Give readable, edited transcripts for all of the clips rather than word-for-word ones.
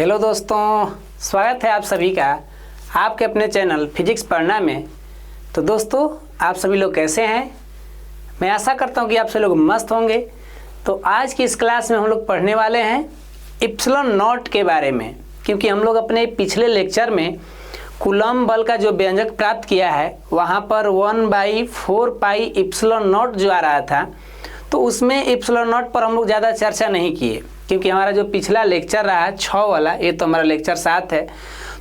Hello दोस्तों, स्वागत है आप सभी का आपके अपने चैनल फिजिक्स पढ़ना में। तो दोस्तों, आप सभी लोग कैसे हैं? मैं आशा करता हूं कि आप सभी लोग मस्त होंगे। तो आज की इस क्लास में हम लोग पढ़ने वाले हैं इप्सिलॉन नॉट के बारे में, क्योंकि हम लोग अपने पिछले लेक्चर में कूलम्ब बल का जो व्यंजक प्राप्त किया है वहाँ पर 1/4 पाई इप्सिलॉन नॉट जो आ रहा था, तो उसमें इप्सिलॉन नॉट पर हम लोग ज़्यादा चर्चा नहीं किए, क्योंकि हमारा जो पिछला लेक्चर रहा 6 वाला, ये तो हमारा लेक्चर 7 है।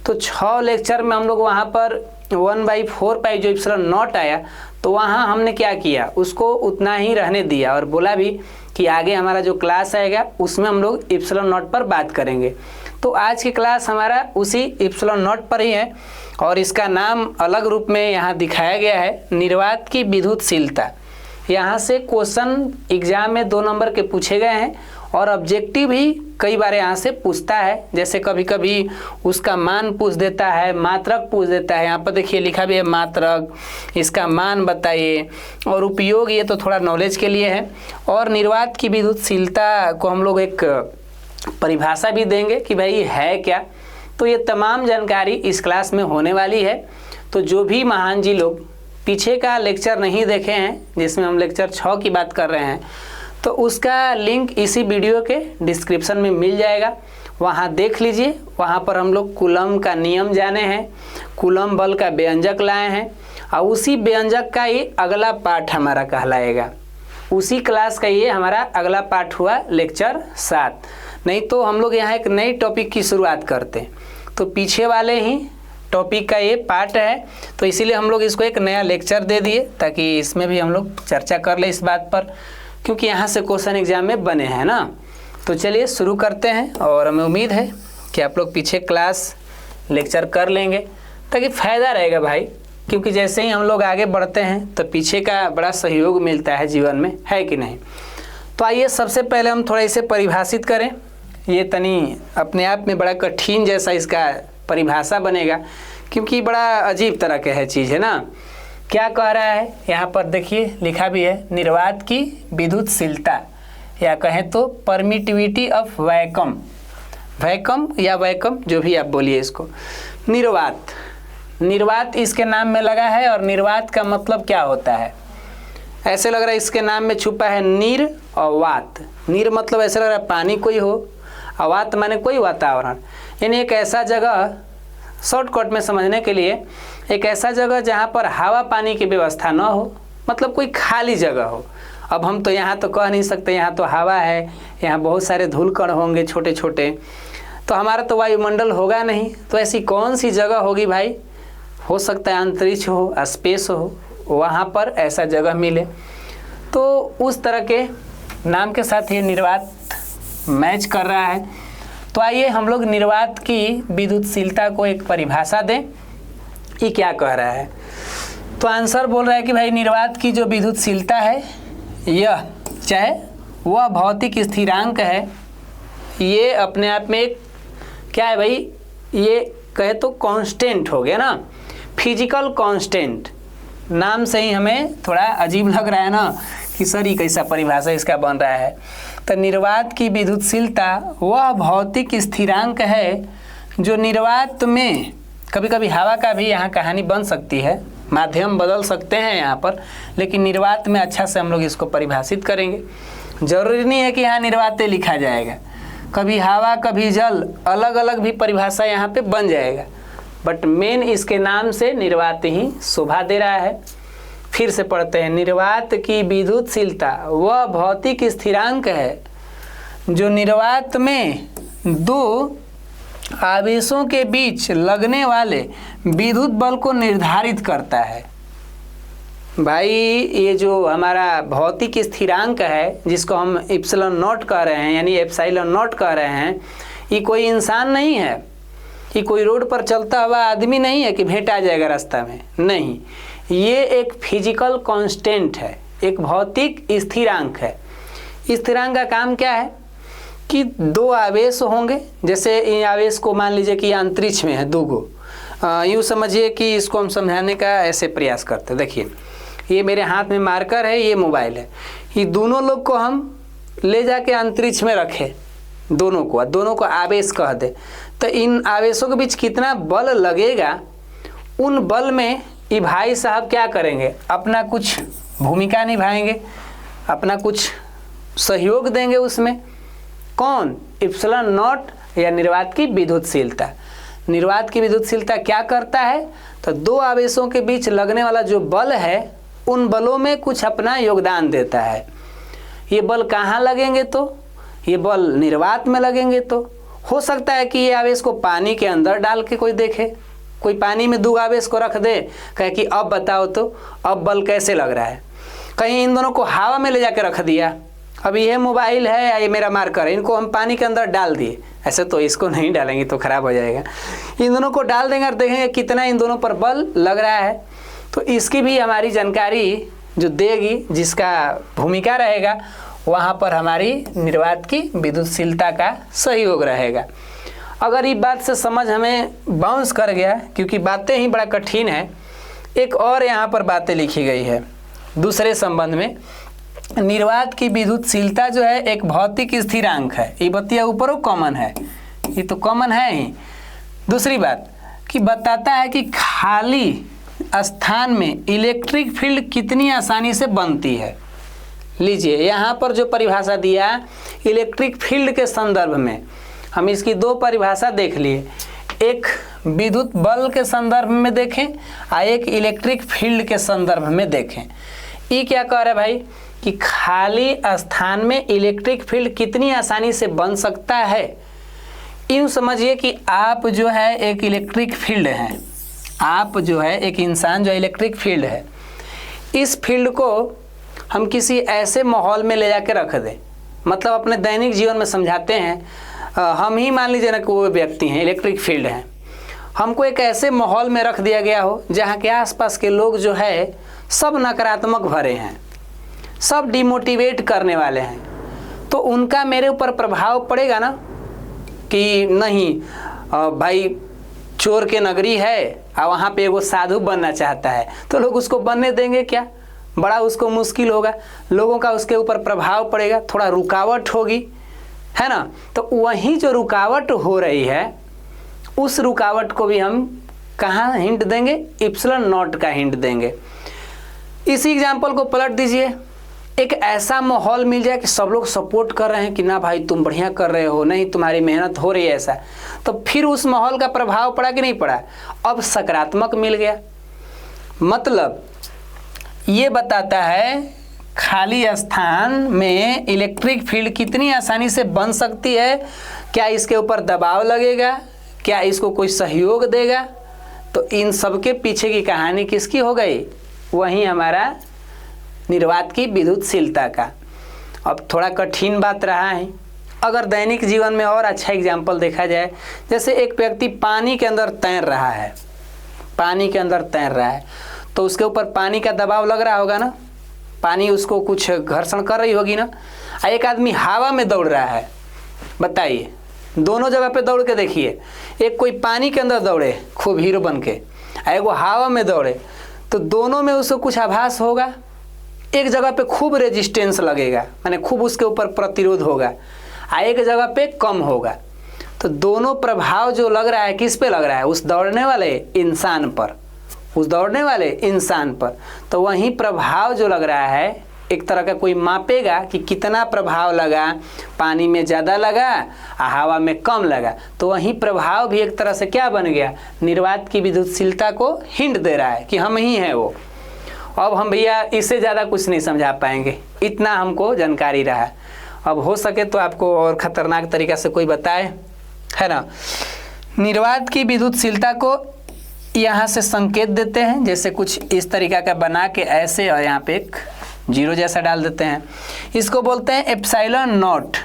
तो 6 लेक्चर में हम लोग वहाँ पर 1/4 पाई जो इप्सिलॉन नॉट आया, तो वहाँ हमने क्या किया, उसको उतना ही रहने दिया और बोला भी कि आगे हमारा जो क्लास आएगा उसमें हम लोग इप्सिलॉन नॉट पर बात करेंगे। तो आज की क्लास हमारा उसी इप्सिलॉन नॉट पर ही है और इसका नाम अलग रूप में यहाँ दिखाया गया है, निर्वात की विद्युतशीलता। यहाँ से क्वेश्चन एग्जाम में 2 नंबर के पूछे गए हैं और ऑब्जेक्टिव भी कई बार यहाँ से पूछता है। जैसे कभी कभी उसका मान पूछ देता है, मात्रक पूछ देता है। यहाँ पर देखिए लिखा भी है मात्रक, इसका मान बताइए, और उपयोग ये तो थोड़ा नॉलेज के लिए है। और निर्वात की विद्युतशीलता को हम लोग एक परिभाषा भी देंगे कि भाई है क्या। तो ये तमाम जानकारी इस क्लास में होने वाली है। तो जो भी महान जी लोग पीछे का लेक्चर नहीं देखे हैं, जिसमें हम लेक्चर 6 की बात कर रहे हैं, तो उसका लिंक इसी वीडियो के डिस्क्रिप्शन में मिल जाएगा, वहाँ देख लीजिए। वहाँ पर हम लोग कूलम्ब का नियम जाने हैं, कूलम्ब बल का व्यंजक लाए हैं, और उसी व्यंजक का ही अगला पाठ हमारा कहलाएगा। उसी क्लास का ये हमारा अगला पाठ हुआ लेक्चर 7। नहीं तो हम लोग यहाँ एक नई टॉपिक की शुरुआत करते हैं, तो पीछे वाले ही टॉपिक का ये पार्ट है, तो इसीलिए हम लोग इसको एक नया लेक्चर दे दिए ताकि इसमें भी हम लोग चर्चा कर ले इस बात पर, क्योंकि यहाँ से क्वेश्चन एग्जाम में बने हैं ना। तो चलिए शुरू करते हैं, और हमें उम्मीद है कि आप लोग पीछे क्लास लेक्चर कर लेंगे ताकि फ़ायदा रहेगा भाई, क्योंकि जैसे ही हम लोग आगे बढ़ते हैं तो पीछे का बड़ा सहयोग मिलता है जीवन में, है कि नहीं। तो आइए सबसे पहले हम थोड़ा इसे परिभाषित करें। ये तनी अपने आप में बड़ा कठिन जैसा इसका परिभाषा बनेगा, क्योंकि बड़ा अजीब तरह का है चीज़ है ना। क्या कह रहा है यहाँ पर देखिए, लिखा भी है निर्वात की विद्युतशीलता, या कहें तो परमिटिविटी ऑफ वैक्यूम, वैक्यूम या वैक्यूम जो भी आप बोलिए इसको। निर्वात, निर्वात इसके नाम में लगा है, और निर्वात का मतलब क्या होता है, ऐसे लग रहा है इसके नाम में छुपा है निर और वात। निर मतलब ऐसे लग रहा है पानी कोई हो, और वात माने कोई वातावरण, यानी एक ऐसा जगह, शॉर्टकट में समझने के लिए, एक ऐसा जगह जहाँ पर हवा पानी की व्यवस्था न हो, मतलब कोई खाली जगह हो। अब हम तो यहाँ तो कह नहीं सकते यहाँ तो हवा है, यहाँ बहुत सारे धूल कण होंगे छोटे छोटे, तो हमारा तो वायुमंडल होगा नहीं। तो ऐसी कौन सी जगह होगी भाई, हो सकता है अंतरिक्ष हो, स्पेस हो, वहाँ पर ऐसा जगह मिले। तो उस तरह के नाम के साथ ये निर्वात मैच कर रहा है। तो आइए हम लोग निर्वात की विद्युतशीलता को एक परिभाषा दें, ये क्या कह रहा है। तो आंसर बोल रहा है कि भाई निर्वात की जो विद्युतशीलता है, यह चाहे वह भौतिक स्थिरांक है, ये अपने आप में एक क्या है भाई, ये कहे तो कांस्टेंट हो गया ना, फिजिकल कांस्टेंट। नाम से ही हमें थोड़ा अजीब लग रहा है ना कि सर ये कैसा परिभाषा इसका बन रहा है। तो निर्वात की विद्युतशीलता वह भौतिक स्थिरांक है जो निर्वात में, कभी कभी हवा का भी यहाँ कहानी बन सकती है, माध्यम बदल सकते हैं यहाँ पर, लेकिन निर्वात में अच्छा से हम लोग इसको परिभाषित करेंगे। जरूरी नहीं है कि यहाँ निर्वाते लिखा जाएगा, कभी हवा कभी जल, अलग अलग भी परिभाषा यहाँ पे बन जाएगा, बट मेन इसके नाम से निर्वात ही शोभा दे रहा है। फिर से पढ़ते हैं, निर्वात की विद्युतशीलता वह भौतिक स्थिरांक है जो निर्वात में 2 आवेशों के बीच लगने वाले विद्युत बल को निर्धारित करता है। भाई ये जो हमारा भौतिक स्थिरांक है, जिसको हम इप्सिलॉन नॉट कह रहे हैं, यानी एप्सिलॉन नॉट कह रहे हैं, ये कोई इंसान नहीं है, ये कोई रोड पर चलता हुआ आदमी नहीं है कि भेंट आ जाएगा रास्ता में, नहीं, ये एक फिजिकल कांस्टेंट है, एक भौतिक स्थिरांक है। स्थिरांक का काम क्या है कि 2 आवेश होंगे, जैसे इन आवेश को मान लीजिए कि अंतरिक्ष में है 2 गो, यूँ समझिए कि इसको हम समझाने का ऐसे प्रयास करते। देखिए ये मेरे हाथ में मार्कर है, ये मोबाइल है, ये दोनों लोग को हम ले जाके अंतरिक्ष में रखें, दोनों को आवेश कह दे, तो इन आवेशों के बीच कितना बल लगेगा, उन बल में ये भाई साहब क्या करेंगे, अपना कुछ भूमिका निभाएंगे, अपना कुछ सहयोग देंगे उसमें। कौन? इप्सिलॉन नॉट या निर्वात की विद्युतशीलता। निर्वात की विद्युतशीलता क्या करता है, तो दो आवेशों के बीच लगने वाला जो बल है उन बलों में कुछ अपना योगदान देता है। ये बल कहाँ लगेंगे, तो ये बल निर्वात में लगेंगे। तो हो सकता है कि ये आवेश को पानी के अंदर डाल के कोई देखे, कोई पानी में दो आवेश को रख दे, कहे कि अब बताओ तो अब बल कैसे लग रहा है। कहीं इन दोनों को हवा में ले जाके रख दिया, अब ये मोबाइल है या ये मेरा मार्कर है, इनको हम पानी के अंदर डाल दिए, ऐसे तो इसको नहीं डालेंगे तो खराब हो जाएगा। इन दोनों को डाल देंगे और देखेंगे कितना इन दोनों पर बल लग रहा है। तो इसकी भी हमारी जानकारी जो देगी, जिसका भूमिका रहेगा, वहाँ पर हमारी निर्वात की विद्युतशीलता का सहयोग रहेगा। अगर ये बात से समझ हमें बाउंस कर गया, क्योंकि बातें ही बड़ा कठिन है, एक और यहाँ पर बातें लिखी गई है दूसरे संबंध में। निर्वात की विद्युतशीलता जो है एक भौतिक स्थिरांक है, ये बतिया ऊपर कॉमन है, ये तो कॉमन है ही। दूसरी बात कि बताता है कि खाली स्थान में इलेक्ट्रिक फील्ड कितनी आसानी से बनती है। लीजिए यहाँ पर जो परिभाषा दिया इलेक्ट्रिक फील्ड के संदर्भ में, हम इसकी दो परिभाषा देख लिए, एक विद्युत बल के संदर्भ में देखें और एक इलेक्ट्रिक फील्ड के संदर्भ में देखें। ये क्या कह रहा है भाई कि खाली स्थान में इलेक्ट्रिक फील्ड कितनी आसानी से बन सकता है। यूँ समझिए कि आप जो है एक इलेक्ट्रिक फील्ड हैं, आप जो है एक इंसान जो इलेक्ट्रिक फील्ड है, इस फील्ड को हम किसी ऐसे माहौल में ले जाके रख दें, मतलब अपने दैनिक जीवन में समझाते हैं, हम ही मान लीजिए ना कि वो व्यक्ति हैं इलेक्ट्रिक फील्ड हैं, हमको एक ऐसे माहौल में रख दिया गया हो जहाँ के आसपास के लोग जो है सब नकारात्मक भरे हैं, सब डिमोटिवेट करने वाले हैं, तो उनका मेरे ऊपर प्रभाव पड़ेगा ना कि नहीं भाई चोर के नगरी है और वहाँ पे वो साधु बनना चाहता है, तो लोग उसको बनने देंगे क्या? बड़ा उसको मुश्किल होगा, लोगों का उसके ऊपर प्रभाव पड़ेगा, थोड़ा रुकावट होगी, है ना। तो वहीं जो रुकावट हो रही है उस रुकावट को भी हम कहाँ हिंट देंगे? इप्सिलॉन नॉट का हिंट देंगे। इसी एग्जाम्पल को पलट दीजिए, एक ऐसा माहौल मिल जाए कि सब लोग सपोर्ट कर रहे हैं कि ना भाई तुम बढ़िया कर रहे हो, नहीं तुम्हारी मेहनत हो रही है, ऐसा, तो फिर उस माहौल का प्रभाव पड़ा कि नहीं पड़ा? अब सकारात्मक मिल गया। मतलब ये बताता है खाली स्थान में इलेक्ट्रिक फील्ड कितनी आसानी से बन सकती है, क्या इसके ऊपर दबाव लगेगा, क्या इसको कोई सहयोग देगा। तो इन सब के पीछे की कहानी किसकी हो गई? वहीं हमारा निर्वात की विद्युतशीलता का। अब थोड़ा कठिन बात रहा है, अगर दैनिक जीवन में और अच्छा एग्जाम्पल देखा जाए, जैसे एक व्यक्ति पानी के अंदर तैर रहा है, पानी के अंदर तैर रहा है, तो उसके ऊपर पानी का दबाव लग रहा होगा ना, पानी उसको कुछ घर्षण कर रही होगी ना। एक आदमी हवा में दौड़ रहा है, बताइए, दोनों जगह पे दौड़ के देखिए, एक कोई पानी के अंदर दौड़े खूब हीरो बन के, एक वो हवा में दौड़े, तो दोनों में उसको कुछ आभास होगा। एक जगह पे खूब रेजिस्टेंस लगेगा, माने खूब उसके ऊपर प्रतिरोध होगा, एक जगह पे कम होगा। तो दोनों प्रभाव जो लग रहा है किस पे लग रहा है? उस दौड़ने वाले इंसान पर, उस दौड़ने वाले इंसान पर। तो वही प्रभाव जो लग रहा है, एक तरह का कोई मापेगा कि कितना प्रभाव लगा, पानी में ज़्यादा लगा हवा में कम लगा, तो वही प्रभाव भी एक तरह से क्या बन गया? निर्वात की विद्युतशीलता को हिंट दे रहा है कि हम ही हैं वो। अब हम भैया इससे ज़्यादा कुछ नहीं समझा पाएंगे, इतना हमको जानकारी रहा। अब हो सके तो आपको और ख़तरनाक तरीक़ा से कोई बताए, है ना। निर्वात की विद्युतशीलता को यहाँ से संकेत देते हैं, जैसे कुछ इस तरीक़ा का बना के ऐसे, और यहाँ पे एक जीरो जैसा डाल देते हैं। इसको बोलते हैं एप्सिलॉन नॉट,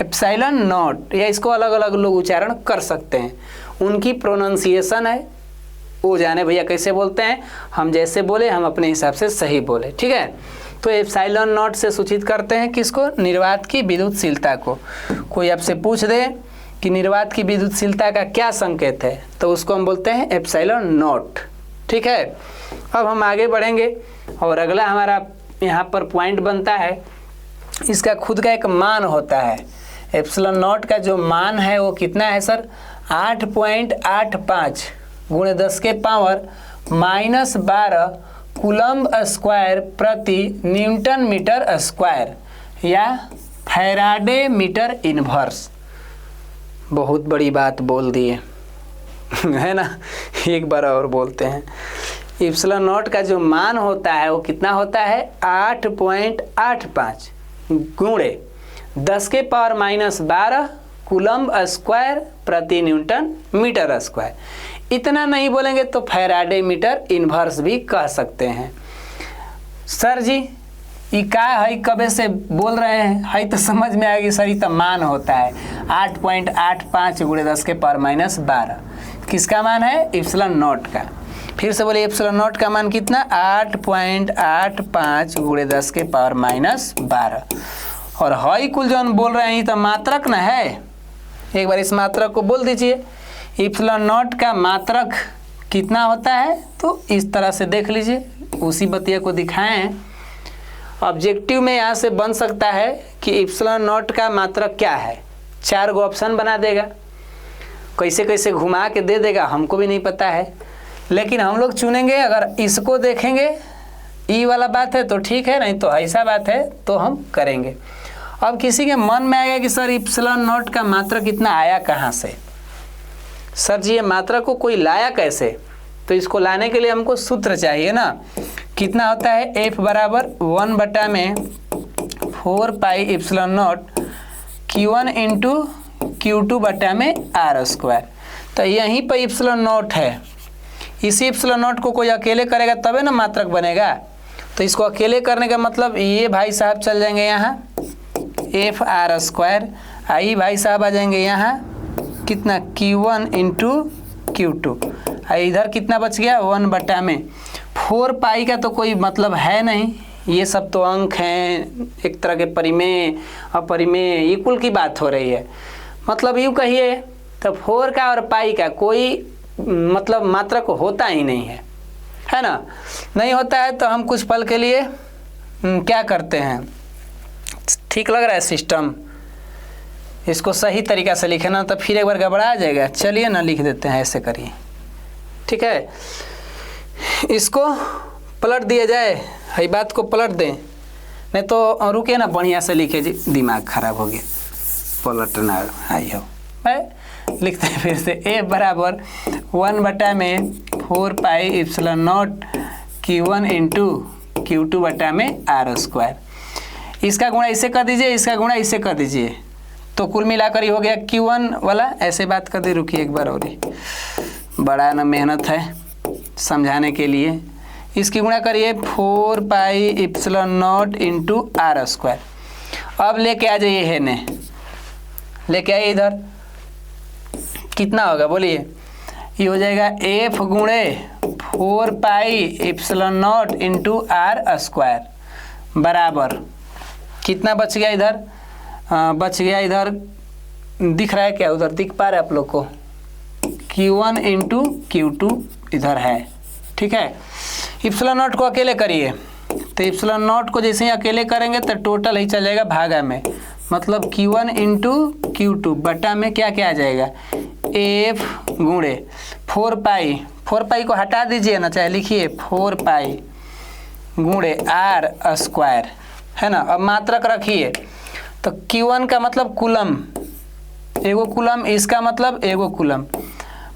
एप्सिलॉन नॉट, या इसको अलग अलग लोग उच्चारण कर सकते हैं, उनकी प्रोनाउंसिएशन है, वो जाने भैया कैसे बोलते हैं। हम जैसे बोले हम अपने हिसाब से सही बोले, ठीक है। तो एप्सिलॉन नॉट से सूचित करते हैं किसको? निर्वात की विद्युतशीलता को। कोई आपसे पूछ दे कि निर्वात की विद्युतशीलता का क्या संकेत है, तो उसको हम बोलते हैं एप्सिलॉन नॉट, ठीक है। अब हम आगे बढ़ेंगे और अगला हमारा यहाँ पर पॉइंट बनता है, इसका खुद का एक मान होता है। एप्सिलॉन नॉट का जो मान है वो कितना है सर? 8.85 गुणे 10 के पावर -12 कूलम्ब स्क्वायर प्रति न्यूटन मीटर स्क्वायर या फैराडे मीटर इनवर्स। बहुत बड़ी बात बोल दिए है ना। एक बार और बोलते हैं। इप्सिलॉन नॉट का जो मान होता है वो कितना होता है 8.85 गुणे 10 के पावर -12 कूलम्ब स्क्वायर प्रति न्यूटन मीटर स्क्वायर। इतना नहीं बोलेंगे तो फैराडे मीटर इनवर्स भी कह सकते हैं। सर जी ये का है, कबे से बोल रहे हैं, है तो समझ में आएगी सर। ये तो मान होता है 8.85 गुणे 10 के पावर -12। किसका मान है? इप्सिलॉन नॉट का। फिर से बोलिए इप्सिलॉन नॉट का मान कितना? 8.85 गुणे 10 के पावर -12। और हाई कुल जो बोल रहे हैं ये तो मात्रक ना है। एक बार इस मात्रक को बोल दीजिए। इप्सिलॉन नॉट का मात्रक कितना होता है? तो इस तरह से देख लीजिए, उसी बतिया को दिखाएं। ऑब्जेक्टिव में यहाँ से बन सकता है कि इप्सिलॉन नॉट का मात्रक क्या है। 4 गो ऑप्शन बना देगा, कैसे कैसे घुमा के दे देगा हमको भी नहीं पता है, लेकिन हम लोग चुनेंगे। अगर इसको देखेंगे ई वाला बात है तो ठीक है, नहीं तो ऐसा बात है तो हम करेंगे। अब किसी के मन में आएगा कि सर इप्सिलॉन नॉट का मात्रक कितना आया कहाँ से? सर जी ये मात्रक को कोई लाया कैसे? तो इसको लाने के लिए हमको सूत्र चाहिए ना। कितना होता है? F बराबर 1/4 पाई epsilon not Q1 into Q2 बटा में R स्क्वायर। तो यहीं पर इप्सिलॉन नॉट है। इसी इप्सिलॉन नॉट को कोई अकेले करेगा तबे ना मात्रक बनेगा। तो इसको अकेले करने का मतलब ये भाई साहब चल जाएंगे यहाँ FR स्क्वायर, आई भाई साहब आ जाएंगे यहाँ कितना Q1 इंटू Q2। इधर कितना बच गया? 1/4 पाई का तो कोई मतलब है नहीं। ये सब तो अंक हैं, एक तरह के परिमेय अपरिमेय इक्वल की बात हो रही है। मतलब यूँ कहिए तो 4 का और पाई का कोई मतलब मात्रक होता ही नहीं है ना। नहीं होता है तो हम कुछ पल के लिए क्या करते हैं, ठीक लग रहा है सिस्टम, इसको सही तरीक़ा से लिखना तो फिर एक बार गड़बड़ा जाएगा। चलिए ना लिख देते हैं, ऐसे करिए, ठीक है। इसको पलट दिया जाए, हई बात को पलट दें, नहीं तो रुके ना, बढ़िया से लिखे जी, दिमाग खराब हो गया। पलटना आई हो लिखते हैं फिर से। F बराबर 1/4 पाई epsilon not Q1 into Q2 बटा में R स्क्वायर। इसका गुणा इससे कर दीजिए, इसका गुणा इससे कर दीजिए, तो कुल मिलाकर ही हो गया Q1 वाला। ऐसे बात कर दी, रुकिए एक बार और ही, बड़ा ना मेहनत है समझाने के लिए। इसकी गुणा करिए 4 pi epsilon not into R square. अब लेके आ जाइए है ने, लेके आइए इधर, कितना होगा बोलिए? ये हो जाएगा F गुणे 4 pi epsilon not into R square बराबर कितना बच गया इधर? बच गया इधर, दिख रहा है क्या? उधर दिख पा रहा है आप लोग को? Q1 इंटू Q2 इधर है, ठीक है। इप्सिलॉन नॉट को अकेले करिए, तो इप्सिलॉन नॉट को जैसे ही अकेले करेंगे तो टोटल ही चल जाएगा भागा में, मतलब Q1 इंटू Q2 बटा में क्या क्या आ जाएगा? F गुणे 4 पाई को हटा दीजिए ना, चाहे लिखिए 4 पाई गुणे R स्क्वायर, है ना। अब मात्रक रखिए, तो Q1 का मतलब कूलम, एगो कूलम, इसका मतलब एगो कूलम,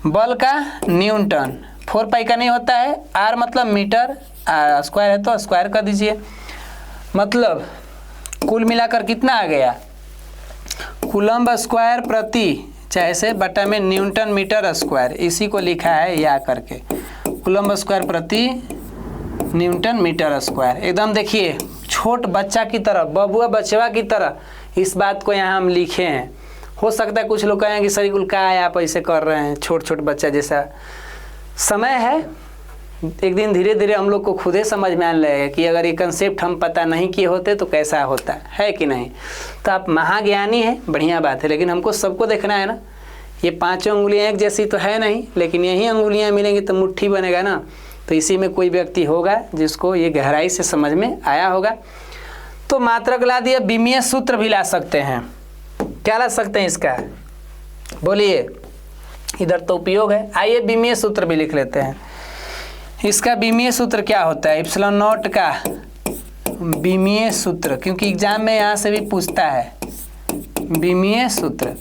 बल का न्यूटन, 4 पाई का नहीं होता है, R मतलब मीटर, R स्क्वायर है तो स्क्वायर कर दीजिए। मतलब कुल मिलाकर कितना आ गया? कूलम्ब स्क्वायर प्रति चाहे से बटा में न्यूटन मीटर स्क्वायर, इसी को लिखा है या करके, कूलम्ब स्क्वायर प्रति न्यूटन मीटर स्क्वायर। एकदम देखिए छोट बच्चा की तरह, बबुआ बचवा की तरह इस बात को यहाँ हम लिखे हैं। हो सकता है कुछ लोग कहें कि सर कुल क्या है आप ऐसे कर रहे हैं, छोट छोट बच्चा जैसा। समय है, एक दिन धीरे धीरे हम लोग को खुद ही समझ में आने लगेगा कि अगर ये कंसेप्ट हम पता नहीं किए होते तो कैसा होता है कि नहीं। तो आप महाज्ञानी हैं, बढ़िया बात है, लेकिन हमको सबको देखना है ना। ये 5 उंगलियां एक जैसी तो है नहीं, लेकिन यही अंगुलियां मिलेंगी तो मुट्ठी बनेगा ना। तो इसी में कोई व्यक्ति होगा जिसको ये गहराई से समझ में आया होगा। तो मात्रक ला दिया, विमीय सूत्र भी ला सकते हैं। क्या ला सकते हैं इसका? बोलिए। इधर तो उपयोग है। आइए विमीय सूत्र भी लिख लेते हैं। इसका विमीय सूत्र क्या होता है, एप्सिलॉन नॉट का विमीय सूत्र, क्योंकि एग्जाम में यहाँ से भी पूछता है विमीय सूत्र।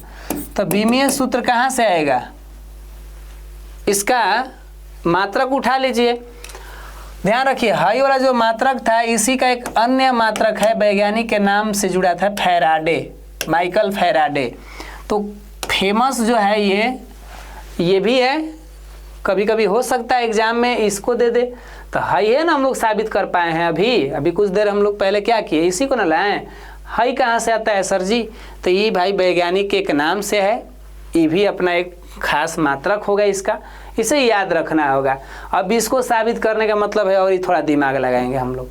तो विमीय सूत्र कहाँ से आएगा, इसका मात्रक उठा लीजिए। ध्यान रखिए हाई वाला जो मात्रक था इसी का एक अन्य मात्रक है, वैज्ञानिक के नाम से जुड़ा था, फैराडे, माइकल फैराडे। तो फेमस जो है ये भी है, कभी कभी हो सकता है एग्जाम में इसको दे दे। तो हाई है ना, हम लोग साबित कर पाए हैं अभी कुछ देर हम लोग पहले क्या किए, इसी को ना लाएं। हाई कहाँ से आता है सर जी, तो ये भाई वैज्ञानिक के एक नाम से है, ये भी अपना एक खास मात्रक होगा इसका, इसे याद रखना होगा। अब इसको साबित करने का मतलब है, और ये थोड़ा दिमाग लगाएंगे हम लोग,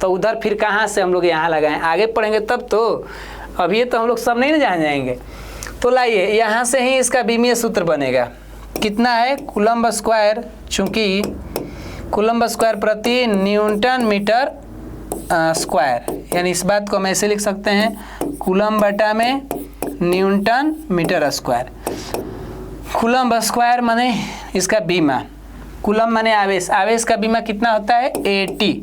तो उधर फिर कहाँ से हम लोग यहाँ लगाएं, आगे पढ़ेंगे तब तो, अभी तो हम लोग सब नहीं ना जान जाएंगे। तो लाइए यहाँ से ही इसका विमीय सूत्र बनेगा। कितना है, कूलम्ब स्क्वायर, चूँकि कूलम्ब स्क्वायर प्रति न्यूटन मीटर स्क्वायर, यानी इस बात को हम ऐसे लिख सकते हैं, कूलम्ब बटा में newton metre square. Coulomb square माने इसका बीमा, कूलम्ब माने आवेश, आवेश का बीमा कितना होता है 80,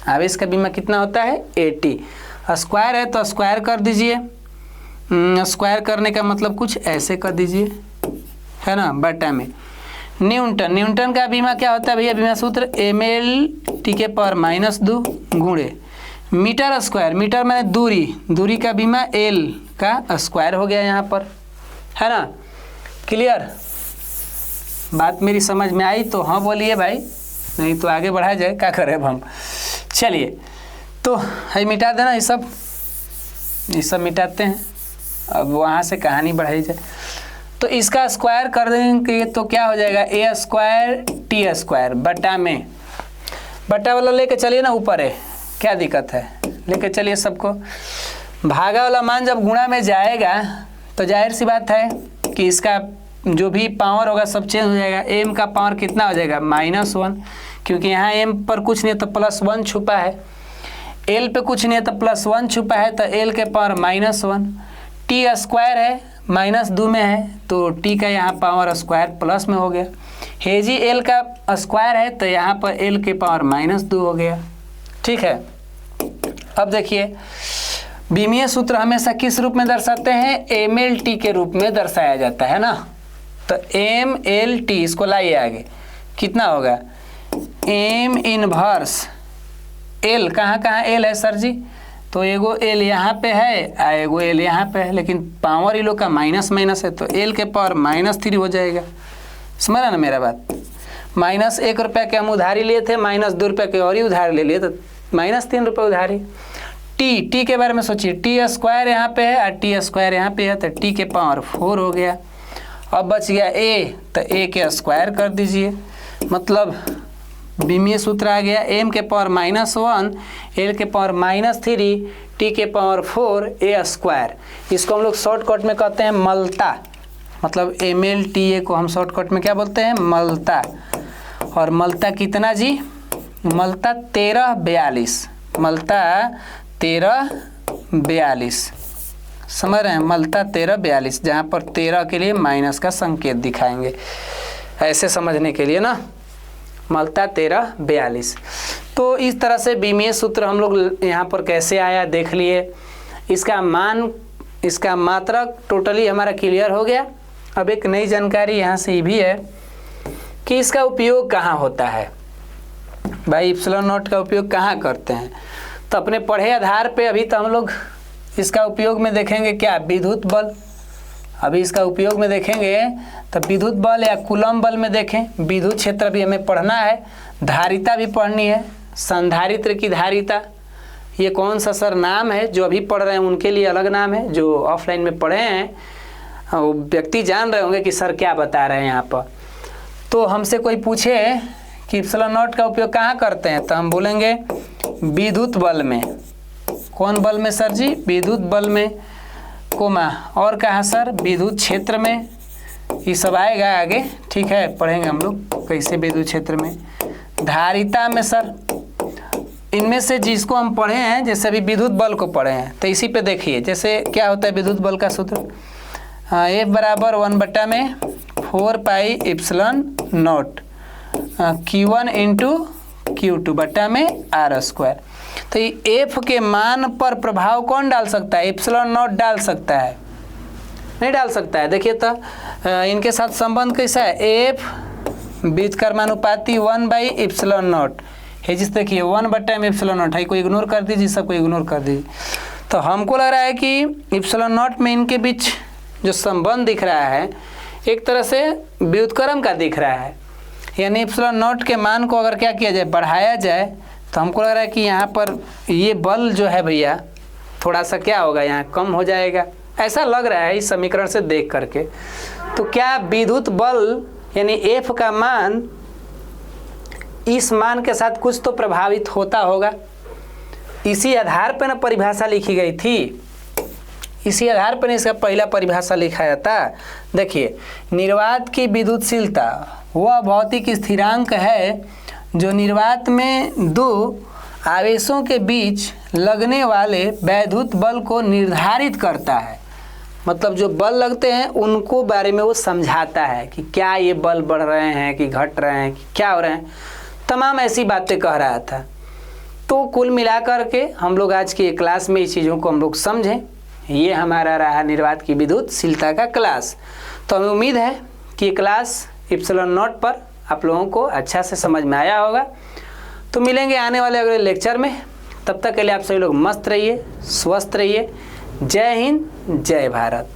आवेश का बीमा कितना होता है 80। स्क्वायर है तो स्क्वायर कर दीजिए, स्क्वायर करने का मतलब कुछ ऐसे कर दीजिए, है ना, बटा में न्यूटन, न्यूटन का बीमा क्या होता है भैया, बीमा सूत्र ml के पावर -2 गुणे मीटर स्क्वायर, मीटर में दूरी, दूरी का बीमा l का स्क्वायर हो गया यहाँ पर, है ना। क्लियर, बात मेरी समझ में आई तो हाँ बोलिए भाई, नहीं तो आगे बढ़ा जाए, क्या करें अब हम। चलिए तो है मिटा देना ये सब मिटाते हैं, अब वहाँ से कहानी बढ़ाई जाए। तो इसका स्क्वायर कर देंगे तो क्या हो जाएगा, a स्क्वायर टी स्क्वायर बटा में, बटा वाला लेके चलिए ना, ऊपर है, क्या दिक्कत है, लेके चलिए सबको। भागा वाला मान जब गुणा में जाएगा तो जाहिर सी बात है कि इसका जो भी पावर होगा सब चेंज हो जाएगा। m का पावर कितना हो जाएगा -1, क्योंकि यहाँ m पर कुछ नहीं है तो +1 छुपा है, l पे कुछ नहीं है तो +1 छुपा है, तो l के पावर -1, टी स्क्वायर है -2 में है तो t का यहाँ पावर स्क्वायर प्लस में हो गया, है जी l का स्क्वायर है तो यहाँ पर l के पावर -2 हो गया। ठीक है, अब देखिए विमीय सूत्र हमेशा किस रूप में दर्शाते हैं, mlt के रूप में दर्शाया जाता है ना। तो mlt, इसको लाइए आगे, कितना होगा m इनवर्स l, कहाँ l है सर जी, तो एगो l यहाँ पे है, एगो l यहाँ पे है, लेकिन पावर इन लोग का माइनस माइनस है तो l के पावर -3 हो जाएगा। समझा ना मेरा बात, -1 रुपया के हम उधारी लिए थे, -2 रुपया के और ही उधारी ले लिए तो -3 रुपये उधारी। t के बारे में सोचिए, टी स्क्वायर यहाँ पे है और टी स्क्वायर यहाँ पे है तो t के पावर 4 हो गया। अब बच गया a, तो a के स्क्वायर कर दीजिए, मतलब विमीय सूत्र आ गया m के पावर -1, l के पावर -3, t के पावर 4, a स्क्वायर। इसको हम लोग शॉर्टकट में कहते हैं मलता, मतलब mlta को हम शॉर्टकट में क्या बोलते हैं, मलता। और मलता कितना जी, मलता 1342, मलता 1342, समझ रहे हैं, मलता 1342, जहाँ पर 13 के लिए माइनस का संकेत दिखाएंगे, ऐसे समझने के लिए ना, मलता 1342। तो इस तरह से विमीय सूत्र हम लोग यहाँ पर कैसे आया देख लिए, इसका मान, इसका मात्रक टोटली हमारा क्लियर हो गया। अब एक नई जानकारी यहाँ से ये भी है कि इसका उपयोग कहाँ होता है, भाई एप्सिलॉन नॉट का उपयोग कहाँ करते हैं। तो अपने पढ़े आधार पे अभी तो हम लोग इसका उपयोग में देखेंगे क्या, विद्युत बल, अभी इसका उपयोग में देखेंगे तो विद्युत बल या कूलम्ब बल में देखें, विद्युत क्षेत्र भी हमें पढ़ना है, धारिता भी पढ़नी है, संधारित्र की धारिता, ये कौन सा सर नाम है, जो अभी पढ़ रहे हैं उनके लिए अलग नाम है, जो ऑफलाइन में पढ़े हैं वो व्यक्ति जान रहे होंगे कि सर क्या बता रहे हैं यहाँ पर। तो हमसे कोई पूछे कि एप्सिलॉन नॉट का उपयोग कहाँ करते हैं, तो हम बोलेंगे विद्युत बल में। कौन बल में सर जी, विद्युत बल में, कोमा, और कहाँ सर, विद्युत क्षेत्र में। ये सब आएगा आगे, ठीक है, पढ़ेंगे हम लोग कैसे विद्युत क्षेत्र में, धारिता में सर। इनमें से जिसको हम पढ़े हैं, जैसे अभी विद्युत बल को पढ़े हैं, तो इसी पे देखिए जैसे क्या होता है विद्युत बल का सूत्र, एफ बराबर 1/4πε0 Q1 इंटू Q2 बटा में R²। तो ये एफ के मान पर प्रभाव कौन डाल सकता है? ε0 डाल सकता है? नहीं डाल सकता है। देखिए तो इनके साथ संबंध कैसा है? एफ व्युत्क्रमानुपाती 1/ε0 है। जिस देखिए 1/ε0 है, कोई इग्नोर कर दीजिए, सबको इग्नोर कर दीजिए। तो हमको लग रहा है कि ε0 में इनके बीच जो संबंध दिख रहा है एक तरह से व्युत्क्रम का दिख रहा है, यानी ε0 के मान को अगर क्या किया जाए, बढ़ाया जाए, तो हमको लग रहा है कि यहाँ पर ये बल जो है भैया थोड़ा सा क्या होगा, यहाँ कम हो जाएगा, ऐसा लग रहा है इस समीकरण से देख करके। तो क्या विद्युत बल यानी एफ का मान इस मान के साथ कुछ तो प्रभावित होता होगा। इसी आधार पर ना परिभाषा लिखी गई थी, इसी आधार पर इसका पहला परिभाषा लिखा जाता। देखिए, निर्वात की विद्युतशीलता वह भौतिक स्थिरांक है जो निर्वात में दो आवेशों के बीच लगने वाले वैद्युत बल को निर्धारित करता है। मतलब जो बल लगते हैं उनको बारे में वो समझाता है कि क्या ये बल बढ़ रहे हैं कि घट रहे हैं कि क्या हो रहे हैं, तमाम ऐसी बातें कह रहा था। तो कुल मिलाकर के हम लोग आज की क्लास में इस चीज़ों को हम लोग समझें। ये हमारा रहा निर्वात की विद्युतशीलता का क्लास। तो हमें उम्मीद है कि क्लास ε0 पर आप लोगों को अच्छा से समझ में आया होगा। तो मिलेंगे आने वाले अगले लेक्चर में। तब तक के लिए आप सभी लोग मस्त रहिए, स्वस्थ रहिए। जय हिंद, जय भारत।